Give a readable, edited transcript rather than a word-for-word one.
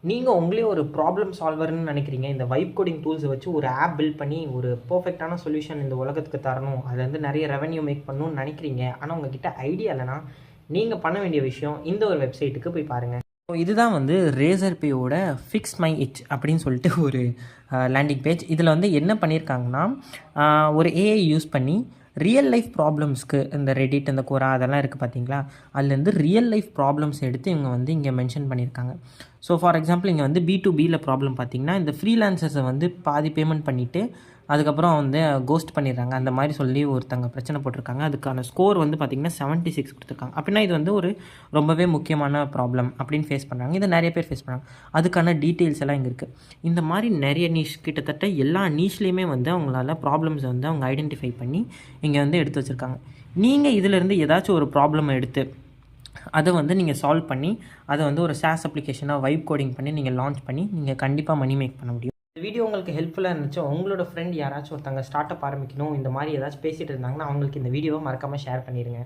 நீங்கள் உங்களே ஒரு ப்ராப்ளம் சால்வர்னு நினைக்கிறீங்க, இந்த வைப் கோடிங் டூல்ஸை வச்சு ஒரு ஆப் பில்ட் பண்ணி ஒரு பர்ஃபெக்டான சொல்யூஷன் இந்த உலகத்துக்கு தரணும், அதுலேருந்து நிறைய ரெவன்யூ மேக் பண்ணணும்னு நினைக்கிறீங்க. ஆனால் உங்ககிட்ட ஐடியா இல்லைனா நீங்கள் பண்ண வேண்டிய விஷயம் இந்த ஒரு வெப்சைட்டுக்கு போய் பாருங்கள். ஸோ இதுதான் வந்து ரேசர் பேயோட ஃபிக்ஸ் மை இச் அப்படின்னு சொல்லிட்டு ஒரு லேண்டிங் பேஜ். இதில் வந்து என்ன பண்ணியிருக்காங்கன்னா, ஒரு ஏஐ யூஸ் பண்ணி ரியல் லைஃப் ப்ராப்ளம்ஸ்க்கு இந்த ரெடிட் இந்த குரா அதெல்லாம் இருக்குது பார்த்தீங்களா, அதுலேருந்து ரியல் லைஃப் ப்ராப்ளம்ஸ் எடுத்து இவங்க வந்து இங்கே மென்ஷன் பண்ணியிருக்காங்க. ஸோ ஃபார் எக்ஸாம்பிள் இங்கே வந்து B2Bயில் ப்ராப்ளம் பார்த்தீங்கன்னா, இந்த ஃப்ரீலான்சர்ஸை வந்து பாதி பேமெண்ட் பண்ணிவிட்டு அதுக்கப்புறம் வந்து கோஸ்ட் பண்ணிடுறாங்க, அந்த மாதிரி சொல்லி ஒருத்தங்க பிரச்சனை போட்டிருக்காங்க. அதுக்கான ஸ்கோர் வந்து பார்த்திங்கன்னா 76 கொடுத்துருக்காங்க. அப்படின்னா இது வந்து ஒரு ரொம்பவே முக்கியமான ப்ராப்ளம் அப்படின்னு ஃபேஸ் பண்ணுறாங்க. இதை நிறைய பேர் ஃபேஸ் பண்ணுறாங்க. அதுக்கான டீட்டெயில்ஸ் எல்லாம் இங்கே இருக்குது. இந்த மாதிரி நிறைய நீஷ், கிட்டத்தட்ட எல்லா நீஷ்லேயுமே வந்து அவங்களால ப்ராப்ளம்ஸை வந்து அவங்க ஐடென்டிஃபை பண்ணி இங்கே வந்து எடுத்து வச்சுருக்காங்க. நீங்கள் இதிலேருந்து ஏதாச்சும் ஒரு ப்ராப்ளமை எடுத்து அதை வந்து நீங்கள் சால்வ் பண்ணி அதை வந்து ஒரு SaaS அப்ளிகேஷனாக வைப் கோடிங் பண்ணி நீங்கள் லான்ச் பண்ணி நீங்கள் கண்டிப்பாக மணி மேக் பண்ண முடியும். இந்த வீடியோ உங்களுக்கு ஹெல்ப்ஃபுல்லாக இருந்துச்சு, உங்களோட ஃப்ரெண்ட் யாராச்சும் ஒருத்தங்க ஸ்டார்ட் அப் ஆரம்பிக்கணும் இந்த மாதிரி ஏதாச்சும் பேசிகிட்டு இருந்தாங்கன்னா அவங்களுக்கு இந்த வீடியோவை மறக்காமல் ஷேர் பண்ணிடுங்க.